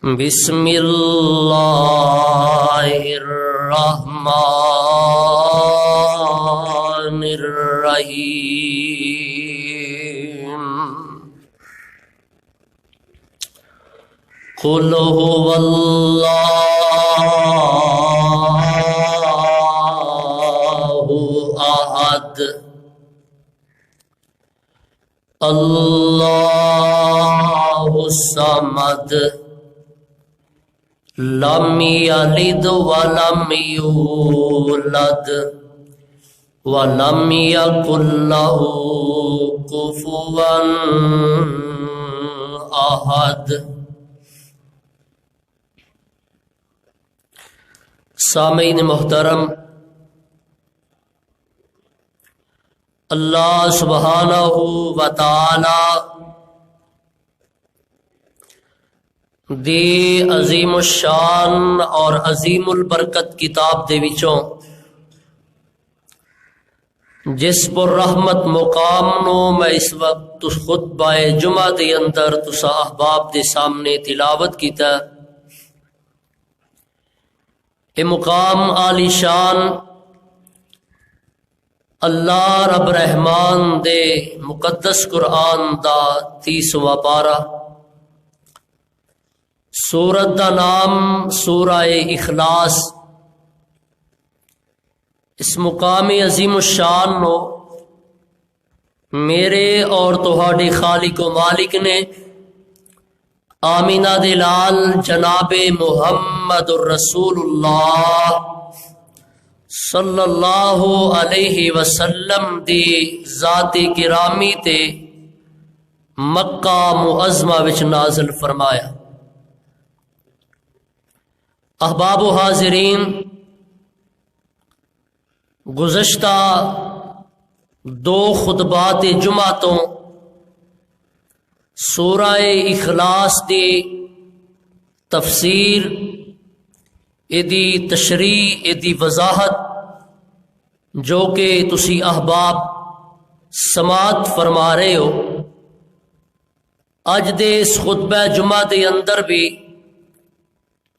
بسم اللہ الرحمن الرحیم قل هو اللہ احد اللہ الصمد لم یلد ولم یولد ولم یکن له کفوا احد۔ سامعین محترم، اللہ سبحانہ و تعالی دی عظیم الشان اور عظیم البرکت کتاب دے وچوں جس پر رحمت مقام نو میں اس وقت خطبہ جمعہ دے اندر تسا احباب دے سامنے تلاوت کیتا۔ اے مقام عالی شان اللہ رب رحمان دے مقدس قرآن دا 30واں پارہ، سورت دا نام سورہ اخلاص۔ اس مقام عظیم الشان نو میرے اور تہاڈے خالق و مالک نے آمینہ دے لال جناب محمد الرسول اللہ صلی اللہ علیہ وسلم دی ذات کرامی تے مکہ معظمہ وچ نازل فرمایا۔ احباب و حاضرین، گزشتہ 2 خطبات جمعہ تو سورہ اخلاص دی تفسیر، ایدی تشریح، ایدی وضاحت جو کہ تسی احباب سماعت فرما رہے ہو، اج دے اس خطبہ جمعہ دے اندر بھی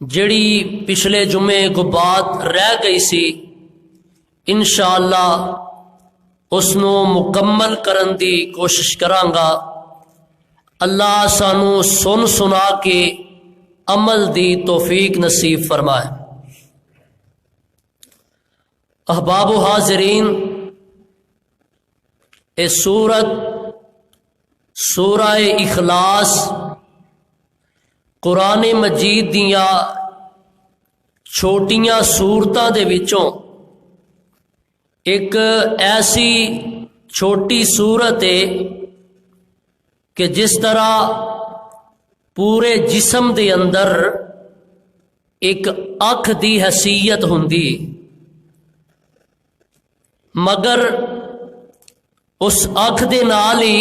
جڑی پچھلے جمعے کو بات رہ گئی سی انشاءاللہ اس نو مکمل کرن دی کوشش کرانگا۔ اللہ سانو سن سنا کے عمل دی توفیق نصیب فرمائے۔ احباب و حاضرین، اے سورہ اخلاص قرآن مجید دیاں چھوٹیاں سورتاں دے وچوں ایک ایسی چھوٹی سورت ہے کہ جس طرح پورے جسم دے اندر ایک اکھ دی حیثیت ہوندی، مگر اس اکھ دے نال ہی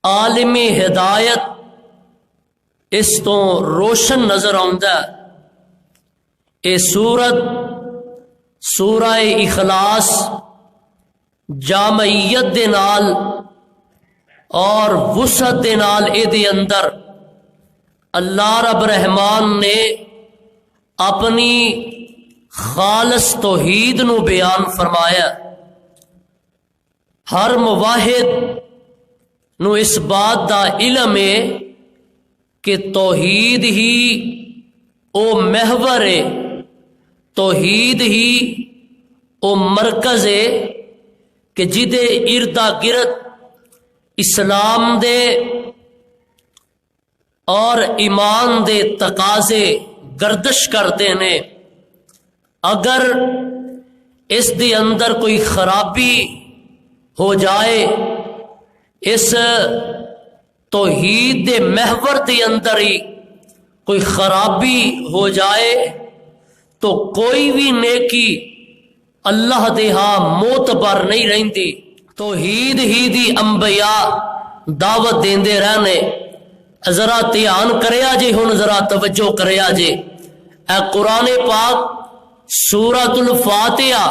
عالم ہدایت اس تو روشن نظر آندا ہے۔ اے سورہ اخلاص جامعیت دے نال اور وسعت دے نال اے دے اندر اللہ رب رحمان نے اپنی خالص توحید نو بیان فرمایا۔ ہر موحد نو اس بات دا علم ہے کہ توحید ہی او محور ہے، توحید ہی او مرکز ہے کہ جدے اردا گرد اسلام دے اور ایمان دے تقاضے گردش کرتے ہیں۔ اگر اس دے اندر کوئی خرابی ہو جائے، اس توحید دے محور دے اندر ہی کوئی خرابی ہو جائے تو کوئی بھی نیکی اللہ دے ہاں معتبر نہیں رہندی۔ توحید ہی دی انبیاء دعوت دیندے رہنے۔ ذرا دھیان کریا جے، ہن ذرا توجہ کریا جے۔ اے قرآن پاک سورۃ الفاتحہ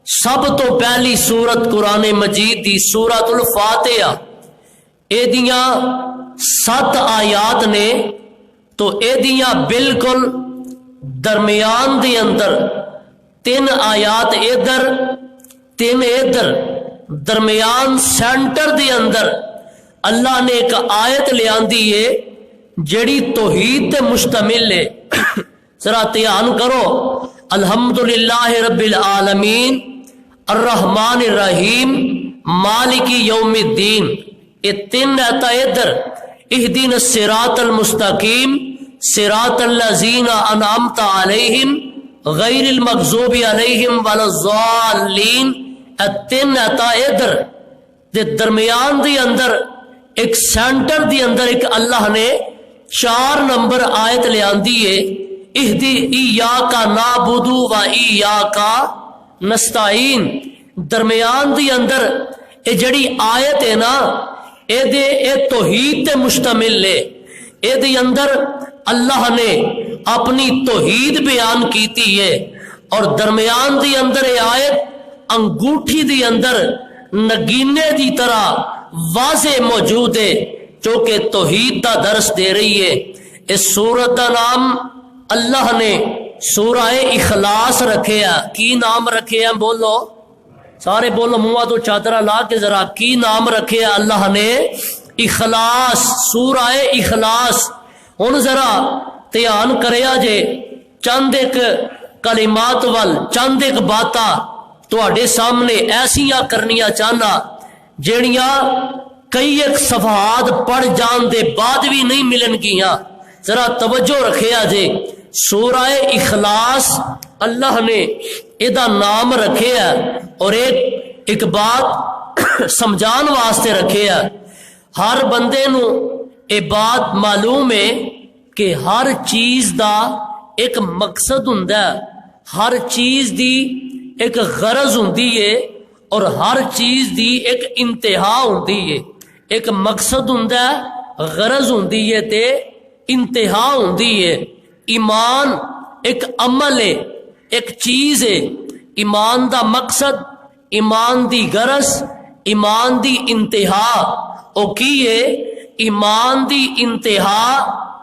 سب تو پہلی سورت قرآن مجید دی سورۃ الفاتحہ، ایدیاں 7 آیات نے تو ایدیاں بالکل درمیان دے اندر 3 آیات ادھر 3 ادھر، درمیان سینٹر دے اندر اللہ نے ایک آیت لے آندی ہے جڑی توحید تے مشتمل ہے۔ ذرا دھیان کرو، الحمدللہ رب العالمین الرحمن الرحیم مالک یوم الدین، یہ 3 آیات ادھر، اہدنا الصراط المستقیم صراط الذین انعمت علیہم غیر المغضوب علیہم ولا الضالین، 3 آیات ادھر دے درمیان دی اندر ایک سینٹر دی اندر ایک اللہ نے 4 نمبر آیت لے آندی ہے، اہدی ایاک نعبد و ایاک نستعین۔ درمیان دی اندر اے جڑی آیت ہے نا اے توحید تے مشتمل ہے، اے دے اندر اللہ نے اپنی توحید بیان کیتی ہے، اور درمیان دی اندر اے آیت انگوٹھی دی اندر نگینے دی طرح واضح موجود ہے جو کہ توحید دا درس دے رہی ہے۔ اس سورت دا نام اللہ نے سورہ اخلاص رکھے ہے۔ کی نام رکھے ہیں؟ بولو سارے بولو، منہ تو چادرہ لا کے ذرا، کی نام رکھے ہے اللہ نے؟ اخلاص، سورہ اخلاص۔ ہن ذرا دھیان کریا جے، چند ایک کلمات وال، چند ایک باتاں تواڈے سامنے ایسیاں کرنیاں چاہنا جیڑیاں کئی ایک صفحات پڑھ جان دے بعد بھی نہیں ملن گیاں۔ ذرا توجہ رکھیا جے، سورہ اخلاص اللہ نے ادا نام رکھے ہے، اور ایک بات سمجھان واسطے رکھے ہے۔ ہر بندے نو اے بات معلوم ہے کہ ہر چیز دا ایک مقصد ہوندا ہے، ہر چیز دی ایک غرض ہوندی ہے، اور ہر چیز دی ایک انتہا ہوندی ہے۔ ایک مقصد ہوندا ہے، غرض ہوندی ہے تے انتہا ہوندی ہے۔ ایمان ایک عمل ہے، ایک چیز ہے۔ ایمان دا مقصد، ایمان دی غرض، ایمان دی انتہا او کی ہے؟ ایمان دی انتہا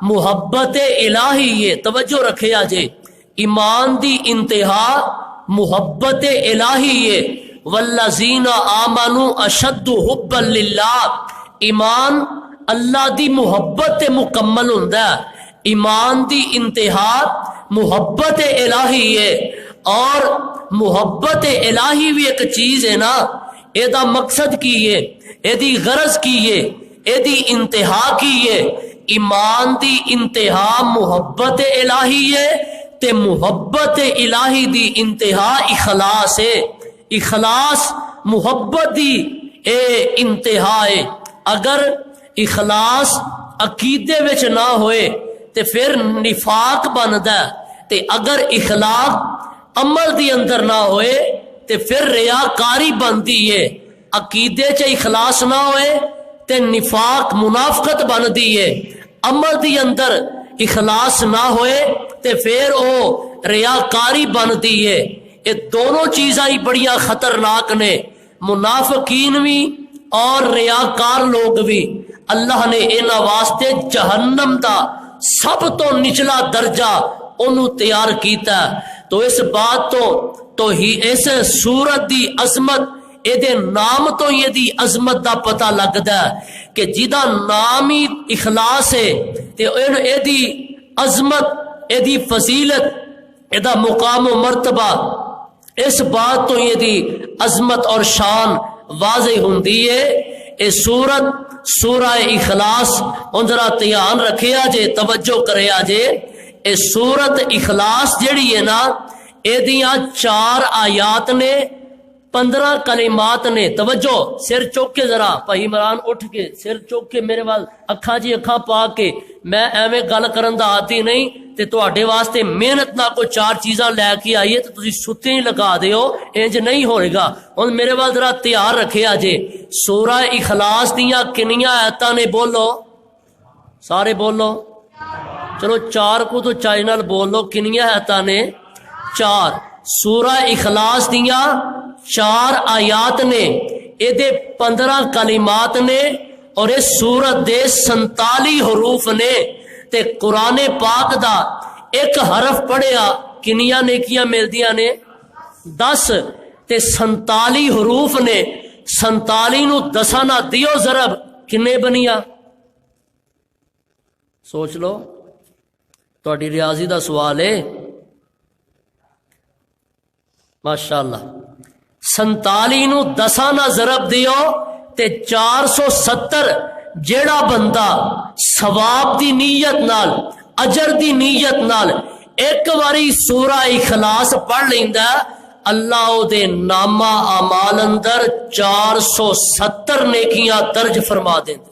محبت الہی ہے۔ توجہ رکھے آجے، ایمان دی انتہا محبت الہی ہے۔ والذین آمنوا اشد حبا للہ، ایمان اللہ دی محبت مکمل ہوندا ہے۔ ایمان دی انتہا محبت الہی ہے، اور محبت الہی بھی ایک چیز ہے نا، اے دا مقصد کی ہے، اے دی غرض کی ہے، اے دی انتہا کی ہے۔ ایمان دی انتہا محبت الہی ہے، تے محبت الہی دی انتہا اخلاص ہے۔ اخلاص محبت دی اے انتہا ہے۔ اگر اخلاص عقیدے وچ نہ ہوئے تے پھر نفاق بندا ہے، تے اگر اخلاص عمل دی اندر نہ ہوئے تے پھر ریاکاری بندی ہے۔ عقیدے چ اخلاص نہ ہوئے تے نفاق منافقت بندی ہے۔ عمل دی اندر اخلاص نہ ہوئے تے پھر او ریاکاری بندی ہے۔ یہ دونوں چیزاں ہی بڑیاں خطرناک نے، منافقین بھی اور ریاکار لوگ بھی۔ اللہ نے انہاں واسطے جہنم دا سب تو نچلا درجہ انہوں تیار کیتا ہے۔ تو اس بات تو ہی اس سورت دی عظمت، اے دے نام تو یہ دی عظمت دا پتہ لگدا ہے کہ جدا نام ہی اخلاص ہے، تے اے دی عظمت، اے دی فضیلت، اے دا مقام و مرتبہ، اس بات تو یہ دی عظمت اور شان واضح ہوندی ہے۔ اے سورہ اخلاص، ان ذرا دھیان رکھے آجے، توجہ کرے آجے، اے سورت اخلاص جڑی ہے نا، اے دیاں 4 آیات نے، 15 کلمات نے۔ توجہ، سر چوک کے ذرا بھائی عمران اٹھ کے سر چوک کے میرے وال اکھا جی اکھا پا کے، میں ایویں گل کرن دا آتی نہیں تے تواڈے واسطے محنت نہ کوئی 4 چیزاں لے کے آئیے تے تسی ستے ہی لگا دیو، انج نہیں ہوئے گا۔ ہن میرے وال ذرا تیار رکھے آجے، سورہ اخلاص دیاں کنیاں آیتاں نے؟ بولو سارے بولو، چلو 4 کو تو چائی نال بولو، کنیاں آیتاں نے؟ 4۔ سورہ اخلاص دیاں 4 آیات نے، اے دے 15 کلمات نے، اور اس سورت دے 47 حروف نے۔ تے قرآن پاک دا ایک حرف پڑھیا کنیاں نیکیاں ملدیاں نے 10 تے 47 حروف نے 47 نو 10 نہ دیو ضرب کنے بنیا سوچ لو تہاڈی ریاضی دا سوال ہے ماشاءاللہ 47 نو 10 نہ ضرب دیو تے 470 جیڑا بندہ ثواب دی نیت نال اجر دی نیت نال ایک واری سورہ اخلاص پڑھ لیندا اللہ او دے نامہ اعمال اندر 470 نیکیاں درج فرما دیندے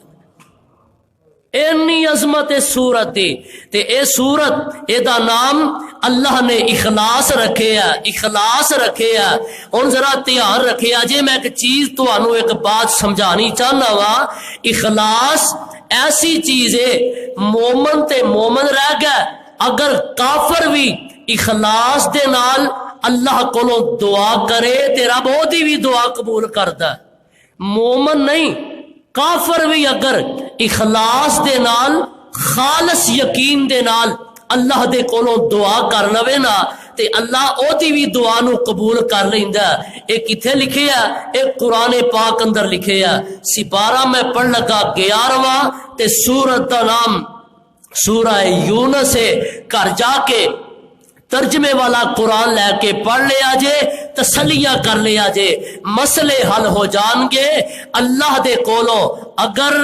اینی عظمت سورت دی تے اے سورت اے دا نام اللہ نے اخلاص رکھے ہے اخلاص رکھے ہے ہن ذرا دھیان رکھے جے میں ایک چیز تانوں ایک بات سمجھانی چاہنا وا اخلاص ایسی چیز ہے مومن تے مومن رہ گئے اگر کافر بھی اخلاص دے نال اللہ کولوں دعا کرے تے رب اودی بھی دعا قبول کردا ہے مومن نہیں کافر بھی اگر اخلاص دے نال خالص یقین دے نال اللہ دے کولوں دعا کر لوے نا تے اللہ اودی بھی دعا نو قبول کر لیندا اے کتھے لکھے ہے اے قرآن پاک اندر لکھے ہے سپارہ میں پڑھ لگا 11واں تے سورت دا نام سورہ یونس ہے گھر جا کے ترجمے والا قرآن لے کے پڑھ لیا جے تسلیہ کر لیا جے مسئلے حل ہو جان گے اللہ دے کولوں اگر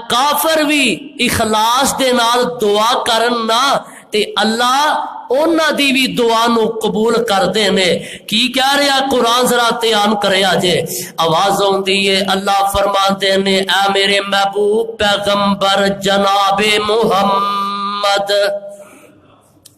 کافر بھی اخلاص دے نال دعا کرن نا تے اللہ اونا دی بھی دعا نو قبول کر دینے کی کہہ رہا قرآن ذرا تیان کریا جے آواز ہوندی ہے اللہ فرما دینے اے میرے محبوب پیغمبر جناب محمد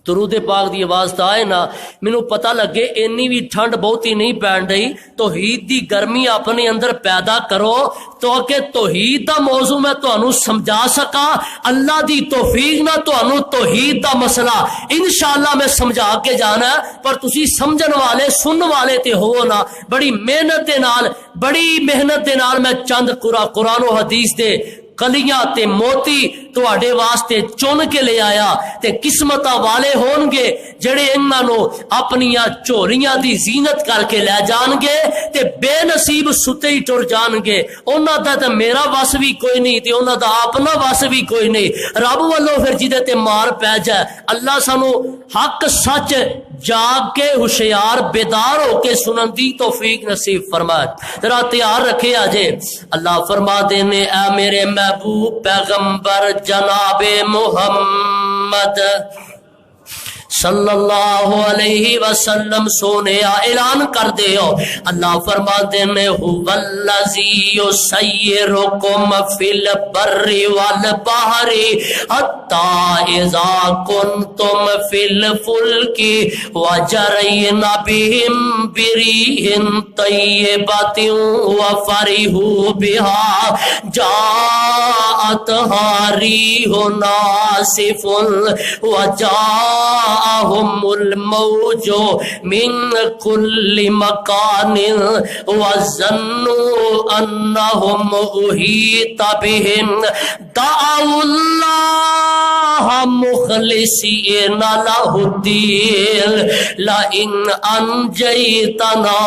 درود پاک دی آواز تا ہے نا مینوں پتہ لگے اینی بھی ٹھنڈ بہتی نہیں پین رہی توحید دی گرمی اپنے اندر پیدا کرو تو کہ توحید دا موضوع میں تانوں سمجھا سکا اللہ دی توفیق نہ تانوں توحید دا مسئلہ انشاءاللہ میں سمجھا کے جانا ہے پر تسی سمجھن والے سن والے تے ہو نا بڑی محنت دے نال میں چند قرآن و حدیث دے کلیاں تے موتی تواڈے واسطے چن کے لے آیا تے قسمتاں والے ہون گے جڑے انہاں نو اپنیاں چوریاں دی زینت کر کے لے جان گے تے بے نصیب ستے ہی ٹر جان گے انہاں دا تے میرا وس بھی کوئی نہیں تے انہاں دا اپنا وس بھی کوئی نہیں رب والوں پھر جدے تے مار پے جائے اللہ سانو حق سچ جاگ کے ہوشیار بیدار ہو کے سنن دی توفیق نصیب فرمائے ذرا تیار رکھے آجے اللہ فرما دینے اے میرے محبوب پیغمبر جناب محمد صلی اللہ علیہ وسلم سونے اعلان کر دے ہو اللہ فرماتے ہیں هو الذی یسیرکم فی البر والبحر حتی اذا کنتم فی الفلک وجرین بهم بریح طیبۃ وفرحوا بها جاءتها ریح ناصف وجاءهم الموج من كل مكان وظنوا أنهم أحيط بهم دعوا الله مخلصين له الدين لئن أنجيتنا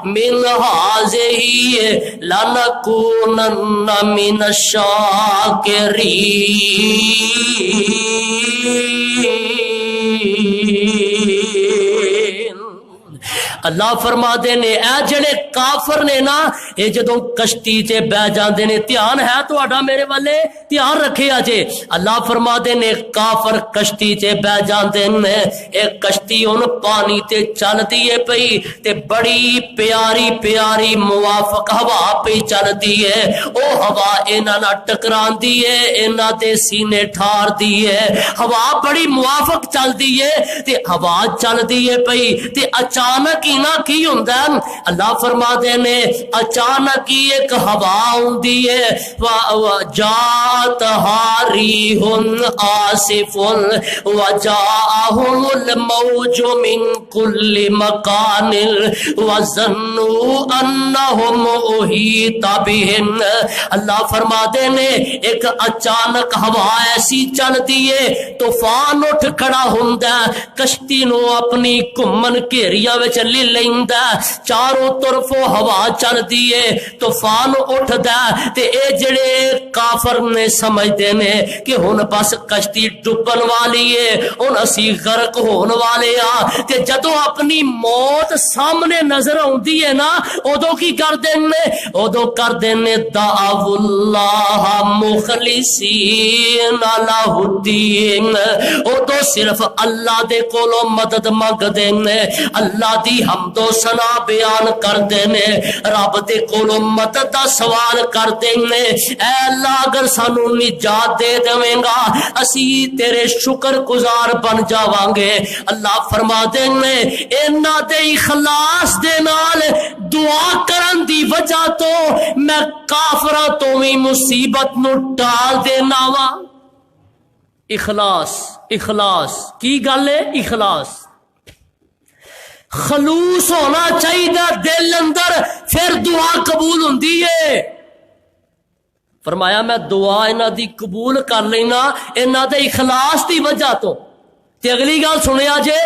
من هذه لنكونن من الشاکرین اللہ فرما دے نے اے جڑے کافر نے نا اے جدوں کشتی تے بہ جاندے نے دھیان ہے تہاڈا میرے والے دھیان رکھے اجے اللہ فرما دے نے کافر کشتی تے بہ جاندے نے اے کشتی ہن پانی تے چلدی ہے پئی تے بڑی پیاری پیاری موافق ہوا پئی چلدی ہے او ہوا انہاں نال ٹکراندی ہے انہاں دے سینے ٹھاردی ہے ہوا بڑی موافق چلدی ہے تے ہوا چلدی ہے پئی تے اچانک مہینہ کی ہوندا ہے؟ اللہ فرماتے نے اچانک ہی ایک ہوا ہوندی ہے وجات ہاری آصف وجاءهم الموج من كل مكان وظنوا انهم احيط بهم. اللہ فرماتے نے ایک اچانک ہوا ایسی چلتی ہے طوفان اٹھ کھڑا ہوندا ہے کشتی نو اپنی گھمن گھیریاں وچ لے لیندا چاروں طرفوں ہوا چلدی ہے طوفان اٹھدا تے اے جڑے کافر نے سمجھدے نے کہ ہن بس کشتی ڈبن والی ہے ہن اسی غرق ہون والے ہاں تے جدوں اپنی موت سامنے نظر آندی ہے نا ادو کی کر دینے ادو کر دینے دعو اللہ مخلصین لہ الدین ادو صرف اللہ دے کولو مدد منگ دینے اللہ دی حمد و ثنا بیان کر دینے رب دے کولو مدد دا سوال کر دینے اے اللہ اگر سانو نجات دے دویں گا اسی تیرے شکر گزار بن جاواں گے. اللہ فرما دینے انہاں دے اخلاص دے نال دعا کرن دی وجہ تو میں کافراں تو بھی مصیبت نو ٹال دینا وا. اخلاص اخلاص کی گل ہے؟ اخلاص خلوص ہونا چاہیے دل اندر پھر دعا قبول ہوندی ہے. فرمایا میں دعا انہاں دی قبول کر لینا انہاں دے اخلاص دی وجہ تو. تے اگلی گل سنیا جے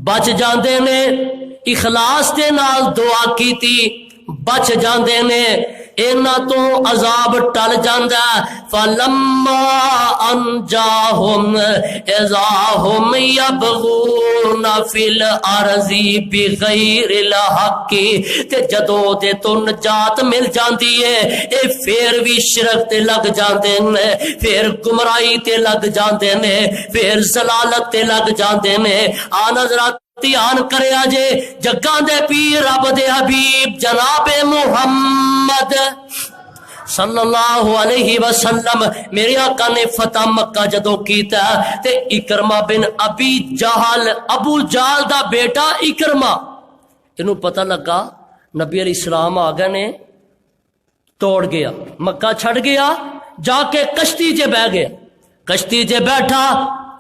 بچ جاندے نے اخلاص دے نال دعا کیتی بچ جاندے نے انہاں تو عذاب ٹل جاندا فلما انجاہم اذا ہم یبغون فی الارض بغیر الحق. تے جدوں دے تو نجات مل جاندی ہے اے پھر بھی شرک تے لگ جاندے نے پھر گمراہی تے لگ جاندے نے پھر ضلالت تے لگ جاندے نے. آ نظرات دھیان کریا جے جگاں دے پیر رب دے حبیب جناب محمد صلی اللہ علیہ وسلم میرے آقا نے فتح مکہ جدو کیتا تے اکرمہ بن ابی جہل ابو جہل دا بیٹا اکرمہ انہوں پتہ لگا نبی علیہ السلام آگے نے توڑ گیا مکہ چھڑ گیا جا کے کشتی چے بہ گیا کشتی چے بیٹھا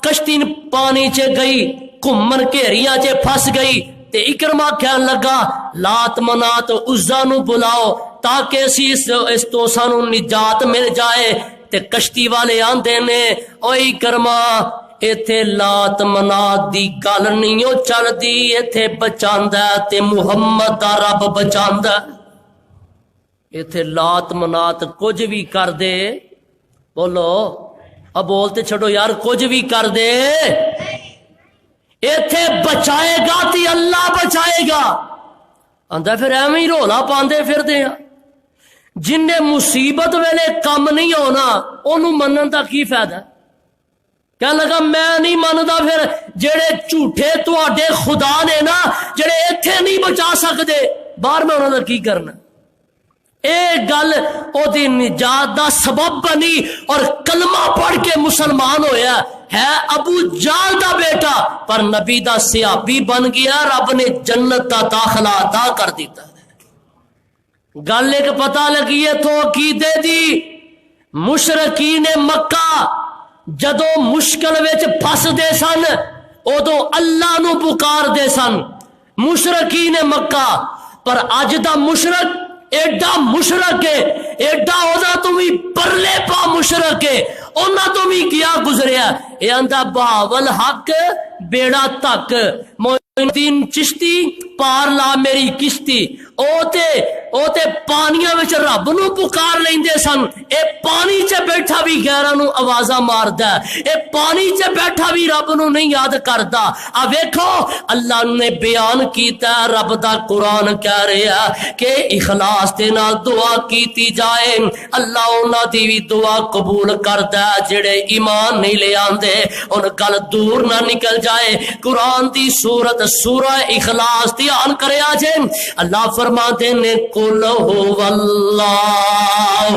کشتی پانی چے گئی گھمن گھیریاں چے پھس گئی تے اکرمہ کہن لگا لات منات عزا نو بلاؤ تاکہ اس تو سانو نجات مل جائے. تے کشتی والے آندے نے او اکرمہ ایتھے لات منات دی گل نہیں او چل دی ایتھے بچاندا تے محمد دا رب بچاندا. ایتھے لات منات کچھ بھی کر دے بولو اب بولتے چھڑو یار کچھ بھی کر دے ایتھے بچائے گا تی اللہ بچائے گا. آندا پھر ایویں ہی رولا پاندے پھر دے جن نے مصیبت ویلے کم نہیں ہونا انہوں منن دا کی فائدہ. کہنے لگا میں نہیں مندا پھر جڑے جھوٹے تواڈے خدا نے نا جڑے ایتھے نہیں بچا سکدے باہر میں انہاں دا کی کرنا. اے گل او دی نجات دا سبب بنی اور کلمہ پڑھ کے مسلمان ہویا ہے ابو جہل دا بیٹا پر نبی دا صحابی بن گیا رب نے جنت دا داخلہ عطا کر دیتا. گل ایک پتہ لگی ہے تو عقیدے دی مشرکین مکہ جدو مشکل وچ پھس دے سن ادو اللہ نو پکار دے سن مشرکین مکہ. پر اج دا مشرک ایڈا مشرک ہے ایڈا اودا تو بھی پرلے پا مشرک ہے اونا تو بھی کیا گزریا اے اندہ بہاول حق بیڑا تک معین الدین چشتی پار لا میری کشتی او تے پانیاں وچ رب نو پکار لیندے سن. اے پانی چ بیٹھا بھی غیراں نو آوازاں ماردا اے پانی چ بیٹھا بھی رب نو نہیں یاد کردا. آ ویکھو اللہ نے بیان کیتا رب دا قرآن کہہ رہا کہ اخلاص دے نال دعا کیتی جائے اللہ انہاں دی وی دعا قبول کردا جڑے ایمان نہیں لے آندے ان گل دور نہ نکل جائے. قرآن دی سورہ اخلاص دھیان کریا جے اللہ فرماتے نے قل هو اللہ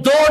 2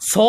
100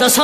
10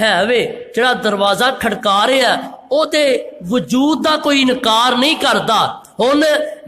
ہے وے جڑا دروازہ کھڑکا رہا او تے وجود دا کوئی انکار نہیں کردا۔ ہن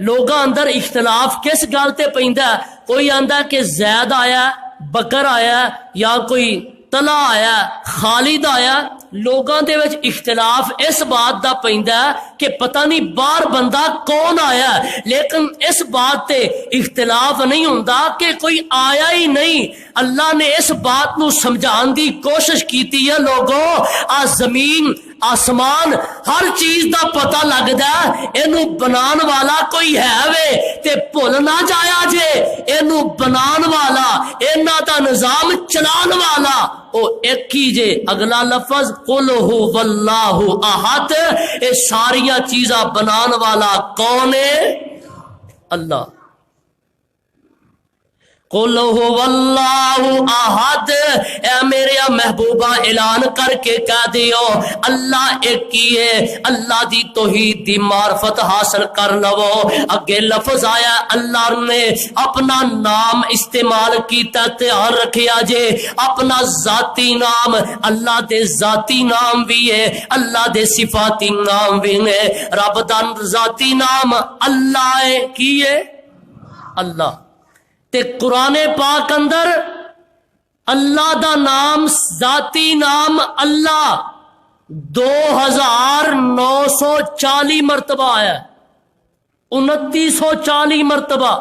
لوگاں اندر اختلاف کس گل تے پیندا ہے؟ کوئی آندا کہ زید آیا، بکر آیا، یا کوئی طلحہ آیا، خالد آیا۔ لوگاں دے وچ اختلاف اس بات دا پیندا ہے کہ پتہ نہیں باہر بندہ کون آیا، لیکن اس بات تے اختلاف نہیں ہوندا کہ کوئی آیا ہی نہیں۔ اللہ نے اس بات نو سمجھان دی کوشش کیتی ہے لوگوں، آ زمین آسمان ہر چیز دا پتہ لگدا ہے، اینو بنان والا کوئی ہے وے تے بھول نہ جایا جے، اینو بنان والا، اینا دا نظام چلان والا او ایک ہی جے۔ اگلا لفظ قل هو اللہ احد، اے ساریاں چیزاں بنان والا کون ہے؟ اللہ۔ قل هو اللہ احد، اے میرے محبوبہ اعلان کر کے کہہ دیو اللہ ایک ہی ہے، اللہ دی توحید دی معرفت حاصل کر لو۔ اگے لفظ آیا اللہ نے اپنا نام استعمال کیتا، دھیان رکھیا جے، اپنا ذاتی نام، اللہ دے ذاتی نام بھی ہے، اللہ دے صفاتی نام بھی ہے۔ رب دا ذاتی نام اللہ ہے، کی ہے؟ اللہ۔ تے قرآن پاک اندر اللہ دا نام، ذاتی نام اللہ 2940 مرتبہ آیا ہے، 2940 مرتبہ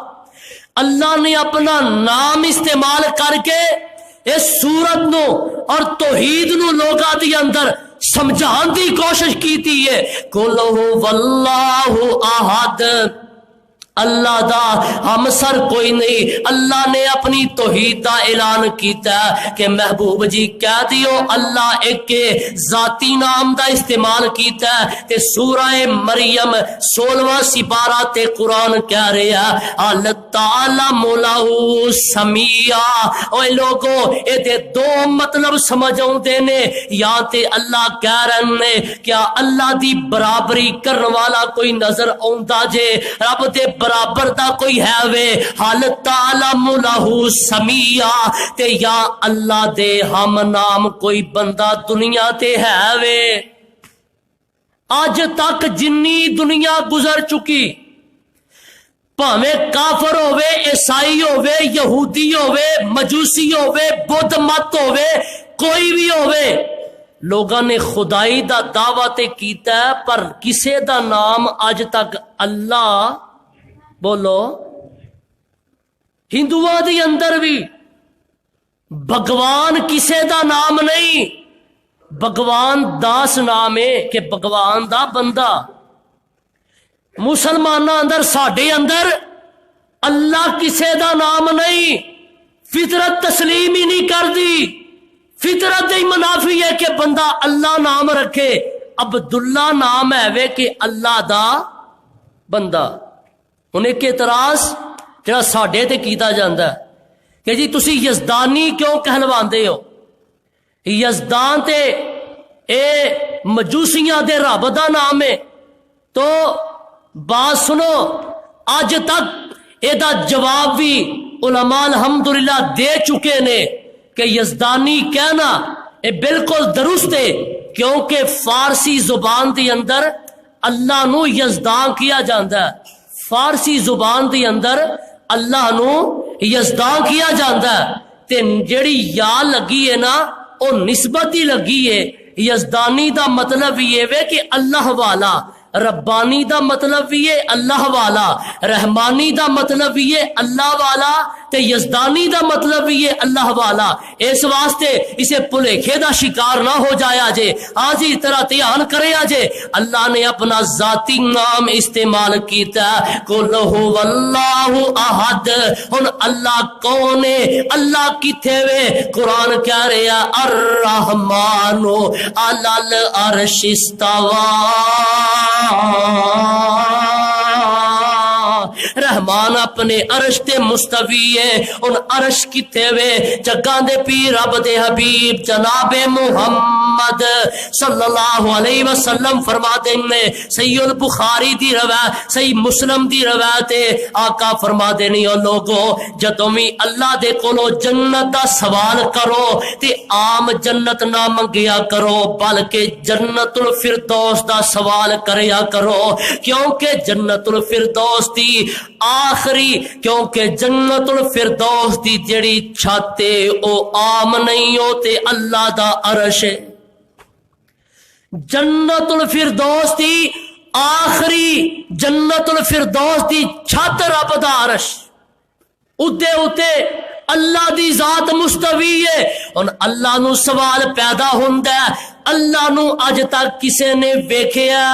اللہ نے اپنا نام استعمال کر کے اس سورت نو اور توحید نو لوگاں دی اندر سمجھان دی کوشش کیتی ہے۔ قل هو اللہ احد، اللہ دا ہمسر کوئی نہیں۔ اللہ نے اپنی توحید دا اعلان کیتا ہے کہ محبوب جی کہہ دیو اللہ ایک ذاتی نام دا استعمال کیتا ہے۔ تے سورہ مریم 16واں سپارہ تے قرآن کہہ رہا ہے اللہ تعالی مولاہ سمیع۔ اوے لوگو اے دے دو مطلب سمجھ آؤندے نے، یا تے اللہ کہہ رہے نے کیا اللہ دی برابری کرن والا کوئی نظر آوندا جے؟ رب دے برابر دا کوئی ہے وے؟ حال تعلم لہو سمیع، تے یا اللہ دے ہم نام کوئی بندہ دنیا تے ہے وے؟ اج تک جنی دنیا گزر چکی، پاویں کافر ہووے، عیسائی ہووے، یہودی ہووے، مجوسی ہووے، بدھ مت ہووے، کوئی بھی ہووے، لوگاں نے خدائی دا دعویٰ تے کیتا ہے، پر کسے دا نام اج تک اللہ بولو۔ ہندوؤں دے اندر بھی بھگوان کسے دا نام نہیں، بھگوان داس نام ہے کہ بھگوان دا بندہ۔ مسلماناں اندر ساڈے اندر اللہ کسے دا نام نہیں، فطرت تسلیم ہی نہیں کر دی۔ فطرت ہی منافی ہے کہ بندہ اللہ نام رکھے۔ عبداللہ نام ہے وے کہ اللہ دا بندہ۔ انہیں ایک اعتراض جڑا ساڈے تے کیتا جاندا ہے کہ جی تسی یزدانی کیوں کہلواندے ہو؟ یزدان تے اے مجوسیاں دے رب دا نام ہے۔ تو بات سنو، اج تک اے دا جواب بھی علماء الحمدللہ دے چکے نے کہ یزدانی کہنا اے بالکل درست ہے، کیونکہ فارسی زبان دی اندر اللہ نو یزدان کیا جاندا ہے۔ فارسی زبان دی اندر اللہ نو یزدان کیا جاندا ہے، تے جڑی یا لگی ہے نا او نسبت ہی لگی ہے۔ یزدانی دا مطلب یہ ہے کہ اللہ والا، ربانی دا مطلب بھی ہے اللہ والا، رحمانی دا مطلب بھی ہے اللہ والا، تے یزدانی دا مطلب بھی ہے اللہ والا۔ اس واسطے اسے پلیکھے دا شکار نہ ہو جایا جے، آجی طرح دھیان کرے آجے۔ اللہ نے اپنا ذاتی نام استعمال کیتا ہے، قل هو اللہ احد۔ ہن اللہ کون ہے؟ اللہ کتھے وے؟ قرآن کہہ رہا الرحمن علی العرش استوی، رحمان اپنے عرش تے مستوی ہے. ان عرش کتے وے جگاں دے پی رب دے حبیب جناب محمد صلی اللہ علیہ وسلم فرما دیں نے صحیح البخاری دی روایت صحیح مسلم دی روایت آقا فرما دے نہیں او لوگو جدوں بھی اللہ دے کولو جنت دا سوال کرو تے عام جنت نہ منگیا کرو بلکہ جنت الفردوس دا سوال کریا کرو کیونکہ جنت الفردوس دی آخری کیونکہ جنت الفردوس دی جڑی چھت او عام نہیں ہوتے اللہ دا عرش ہے. جنت الفردوس دی آخری جنت الفردوس دی چھت رب دا عرش اتے اتے اللہ دی ذات مستوی ہے. اور اللہ نو سوال پیدا ہوندا ہے اللہ نو اج تک کسے نے ویکھیا؟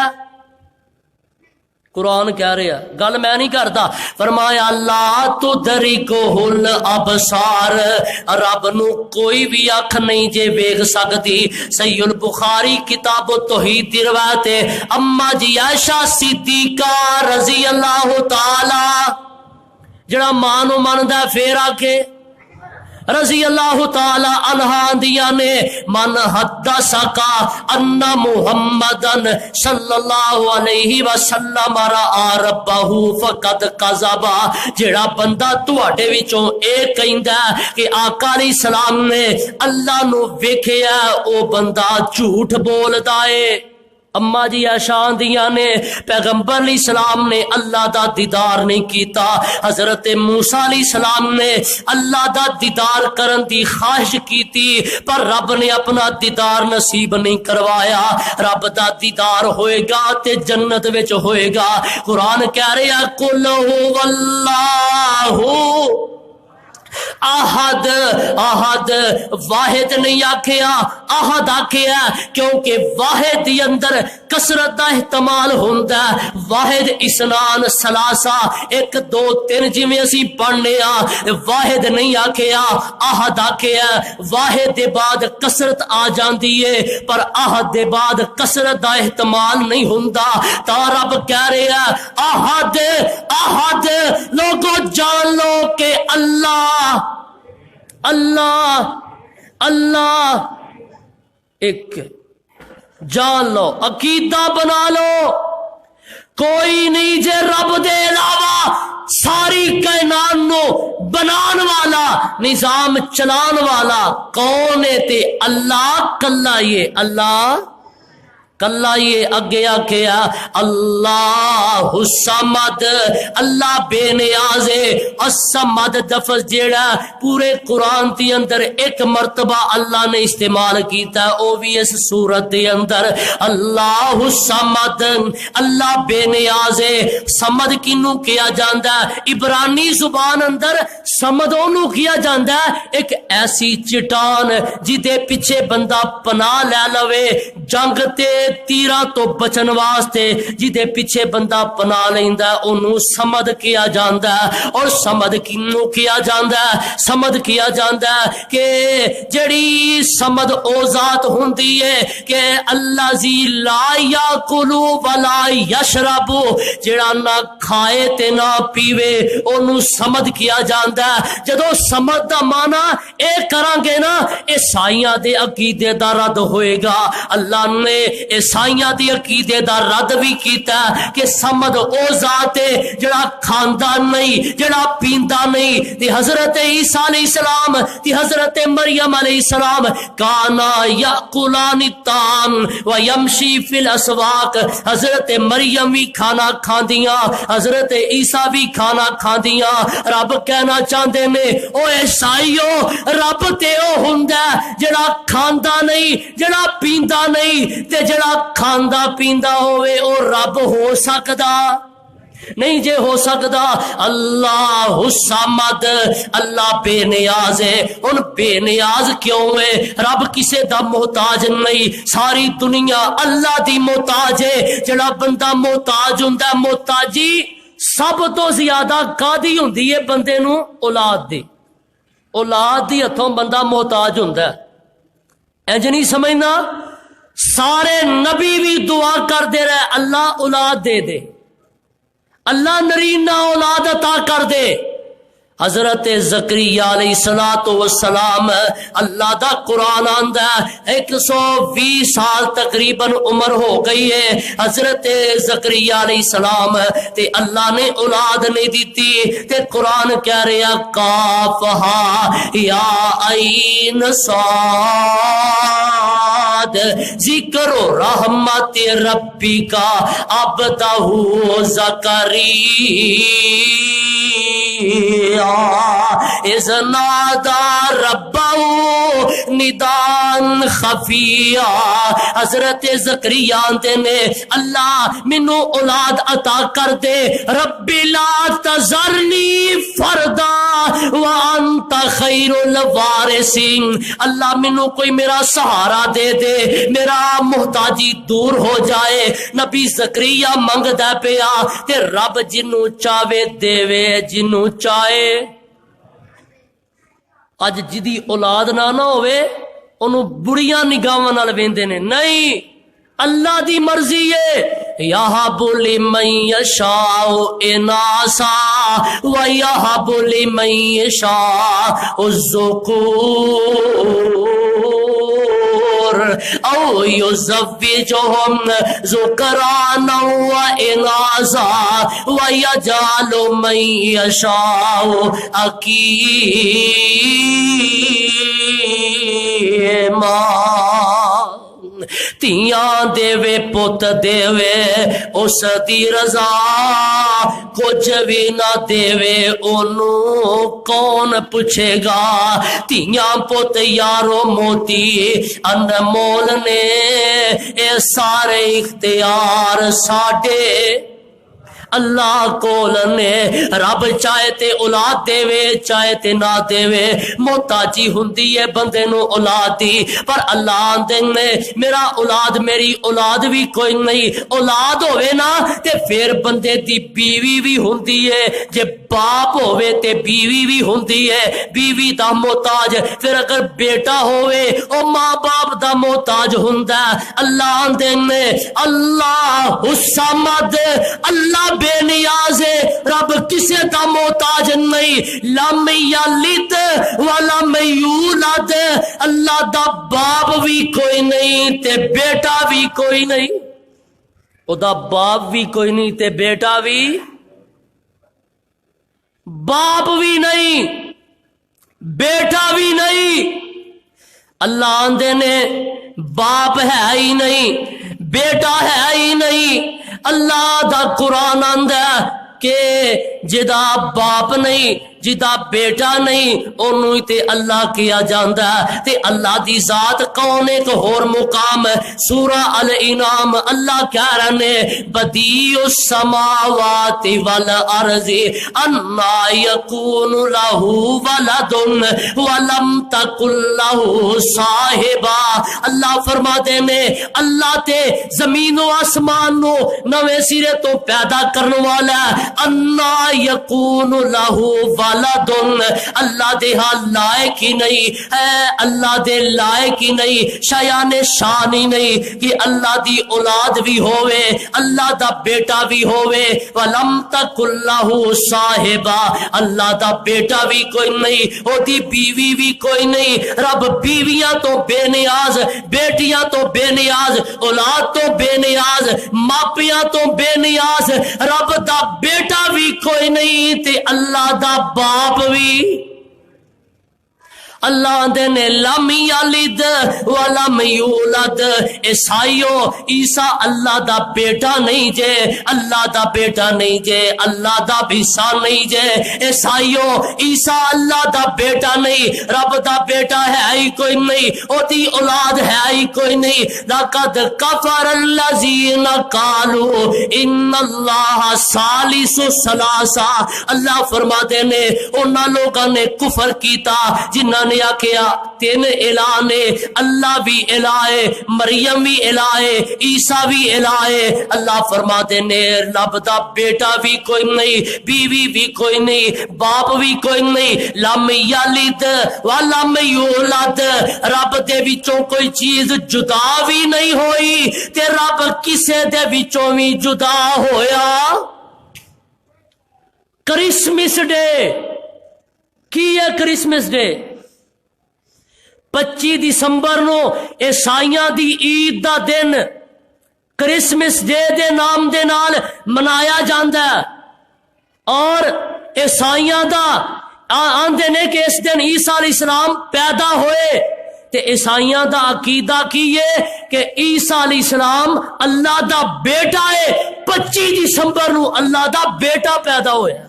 قرآن کہہ رہا گل میں نہیں کرتا فرمایا لا تدرکہ الابصار رب نو کوئی بھی اکھ نہیں جے ویکھ سکتی. صحیح البخاری کتاب التوحید دی روایت ہے اما جی عائشہ صدیقہ رضی اللہ تعالی جڑا ماں نو مندا پھر آکھے رضی اللہ تعالی عنہ دیا نے من حدثکا ان محمدن صلی اللہ علیہ وسلم رآ ربہ فقد کذبا. جڑا بندہ تواڈے وچوں اے کہندا کہ آقا علیہ السلام نے اللہ نو ویکھیا او بندہ جھوٹ بولدا ہے. اما جی آشان دیا نے پیغمبر علیہ السلام نے اللہ دا دیدار نہیں کیتا. حضرت موسیٰ علیہ السلام نے اللہ دا دیدار کرن دی خواہش کیتی پر رب نے اپنا دیدار نصیب نہیں کروایا. رب دا دیدار ہوئے گا تے جنت وچ ہوئے گا. قرآن کہہ رہا قل هو اللہ احد احد واحد نہیں آکھیا احد آکھیا کیونکہ واحد دی اندر کثرت دا احتمال ہوندا ہے. واحد اسنان ثلاثہ ایک دو تین جویں اسی پڑھنے ہاں واحد نہیں آکھیا احد آکھیا. واحد دے بعد کثرت آ جاندی ہے پر احد دے بعد کثرت دا احتمال نہیں ہوندا. تا رب کہہ رہا احد احد لوگو جان لو کہ اللہ اللہ اللہ ایک جان لو عقیدہ بنا لو کوئی نہیں جے رب دے علاوہ ساری کائنات نو بنان والا نظام چلان والا کون ہے تے اللہ کلا یہ اللہ کلا یہ اگے آکھیا اللہ الصمد اللہ بے نیاز ہے. الصمد لفظ جیڑا پورے قرآن دی اندر ایک مرتبہ اللہ نے استعمال کیتا ہے او بھی اس سورت دے اندر اللہ الصمد اللہ بے نیاز ہے. صمد کنوں کیا جاندا ہے عبرانی زبان اندر صمد اونوں کیا جاندا ہے ایک ایسی چٹان جدے پیچھے بندہ پناہ لے لوے جنگ تے تیرا تو بچن واسطے جدے پیچھے بندہ پناہ لیندا اونوں سمد کیا جاندا ہے. اور سمد کینوں کیا جاندا ہے سمد کیا جاندا ہے کہ جڑی سمد او ذات ہوندی ہے کہ اللہ زی لا یاکل ولا یشرب جڑا نہ کھائے تے نہ پیوے اونوں سمد کیا جاندا ہے. جدوں سمد دا معنی اے کران گے نا عیسائیاں دے عقیدے دا رد ہوئے گا. اللہ نے عیسائیاں دی عقیدے دا رد بھی کیتا کہ سمد او ذات ہے جڑا کھاندا نہیں جڑا پیندا نہیں. تے حضرت عیسیٰ علیہ السلام تے حضرت مریم علیہ السلام کانا یاکلان الطعام ویمشی فی الاسواق. حضرت مریم بھی کھانا کھاندیاں حضرت عیسیٰ بھی کھانا کھاندیاں. رب کہنا چاہندے نے او عیسائیو رب تے او ہوندا جڑا کھاندا نہیں جڑا پیندا نہیں تے جڑا کھاندا پیندا ہوئے او رب ہو سکدا نہیں جے ہو سکدا. اللہ الصمد اللہ بے نیاز ہے. ان بے نیاز کیوں ہے؟ رب کسے دا محتاج نہیں ساری دنیا اللہ دی محتاج ہے. جڑا بندہ محتاج ہوندا محتاجی سب تو زیادہ کادی ہوندی ہے بندے نو اولاد دی. اولاد دی ہتھوں بندہ محتاج ہوندا ہے انج نہیں سمجھنا. سارے نبی بھی دعا کر دے رہے اللہ اولاد دے دے اللہ نرینہ اولاد عطا کر دے۔ حضرت زکریا علیہ الصلوۃ والسلام اللہ دا قرآن آندا ہے 120 سال تقریباً عمر ہو گئی ہے حضرت زکریا علیہ السلام تے اللہ نے اولاد نہیں دیتی تے قرآن کہہ رہا کاف ہا یا عین صاد ذکر رحمت ربی کا عبدہ زکریا اذ نادى ربه نداء خفیا۔ حضرت زکریا نے اللہ مینو اولاد عطا کر دے، رب لا تذرنی فردا وانت خیر الوارثین، اللہ مینو کوئی میرا سہارا دے دے، میرا محتاجی دور ہو جائے۔ نبی زکریا منگدا پیا تے رب جنوں چاہے دیوے جنوں چاہے۔ اج جدی اولاد نہ ہوئے انہوں بڑیاں نگاہاں نال ویندے نے، نہیں اللہ دی مرضی ہے یہب لمن یشاء اناسا ویہب لمن یشاء الذکور او یزوجہم ذکرانا واناسا ویجعل من یشاء عقیما۔ تیاں دیوے پوت دیوے اس دی رضا، کچھ بھی نہ دیوے انہوں کون پوچھے گا۔ تیاں پوت یارو موتی انمول نے، اے سارے اختیار ساڈے اللہ کول نے۔ رب چاہے تے اولاد دیوے چاہے تے نہ دیوے، محتاجی ہوندی ہے بندے نو اولاد دی، پر اللہ آندے نے میرا اولاد میری اولاد بھی کوئی نہیں۔ اولاد ہوئے نا تے پھر بندے دی بیوی بھی ہوندی ہے، جے باپ ہوئے تے بیوی بھی ہوندی ہے، بیوی دا محتاج۔ پھر اگر بیٹا ہوئے او ماں باپ دا محتاج ہوندا ہے۔ اللہ آندے نے اللہ الصمد، اللہ بے نیاز ہے، رب کسے دا محتاج نہیں۔ لم یلد ولم یولد، اللہ دا باپ بھی کوئی نہیں تے بیٹا بھی کوئی نہیں۔ او دا باپ بھی کوئی نہیں تے بیٹا بھی، باپ بھی نہیں بیٹا بھی نہیں۔ اللہ آندے نے باپ ہے ہی نہیں بیٹا ہے ہی نہیں۔ اللہ دا قرآن آندا ہے کہ جدا باپ نہیں جدا بیٹا نہیں انہوں تے اللہ کیا جاندا ہے۔ تے اللہ دی ذات کون ایک اور مقام سورہ الانعام اللہ کہہ رہے بدیع السماوات والارض انا یکون لہ ولد ولم تکن لہ صاحبہ۔ اللہ فرما دے نے اللہ تے زمین و آسمان نو نویں سرے تو پیدا کرنے والا ہے۔ انا یکون لہ اللہ دے ہاں لائق ہی نہیں ہے، اللہ دے لائق ہی نہیں، شایان شان ہی نہیں کہ اللہ دی اولاد بھی ہوئے، اللہ دا بیٹا بھی ہوئے۔ وَلَمْ تَكُنْ لَهُ صَاحِبَةٌ، اللہ دا بیٹا بھی کوئی نہیں، او دی بیوی بھی کوئی نہیں۔ رب بیویاں تو بے نیاز، بیٹیاں تو بے نیاز، اولاد تو بے نیاز، ماپیاں تو بے نیاز، رب دا بیٹا بھی کوئی نہیں تے اللہ دا باپ بھی۔ اللہ دے نے لم یلد ولم یولد، عیسائیو عیسیٰ اللہ دا بیٹا نہیں جے، اللہ دا بیٹا نہیں جے، اللہ دا بھیسا نہیں جے۔ عیسائیو عیسیٰ اللہ دا بیٹا نہیں، رب دا بیٹا ہے ہی کوئی نہیں، او دی اولاد ہے ہی کوئی نہیں۔ لقد کفر الذین قالوا ان اللہ ثالث ثلاثہ، اللہ فرماتے نے انہاں لوگاں نے کفر کیتا جنہاں نے کیا تین الہ نے، اللہ بھی الہ ہے، مریم بھی الہ ہے، عیسیٰ بھی الہ ہے۔ اللہ فرماتے نے رب دا بیٹا بھی کوئی نہیں، بیوی بھی کوئی نہیں، باپ بھی کوئی نہیں۔ لم یلد ولم یولد، رب دے وچوں کوئی چیز جدا بھی نہیں ہوئی تے رب کسے دے وچوں بھی جدا ہویا کرسمس ڈے کی ہے؟ Christmas day 25 December know عیسائیاں the Eid the then Christmas day they نام دے نال منایا جاندا ہے، اور عیسائیاں دا آندے نے کہ اس دن عیسیٰ علیہ السلام پیدا ہوئے، تے عیسائیاں دا عقیدہ کی ہے کہ عیسیٰ علیہ السلام اللہ دا بیٹا ہے، 25 دسمبر نو اللہ دا بیٹا پیدا ہویا،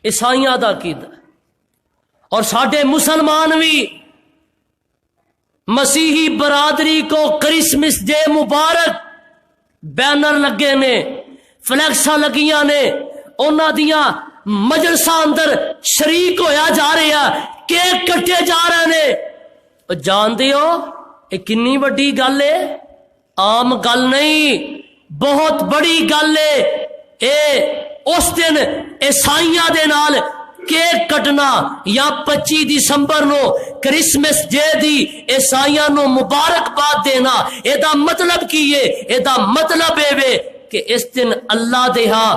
عیسائیاں دا عقیدہ۔ اور ساڈے مسلمان بھی مسیحی برادری کو کرسمس ڈے مبارک، بینر لگے نے، فلیکساں لگیاں نے، انہاں دیاں مجلساں اندر شریک ہویا جا رہا، کیک کٹے جا رہے نے۔ جان دیو یہ کنی بڑی گل ہے، عام گل نہیں، بہت بڑی گل ہے۔ اے اس دن عیسائیاں دے نال کیک کٹنا یا 25 دسمبر نو کرسمس ڈے دی عیسائیاں نو مبارکباد دینا، اے دا مطلب کی ہے؟ اے دا مطلب اے وے کہ اس دن اللہ دے ہاں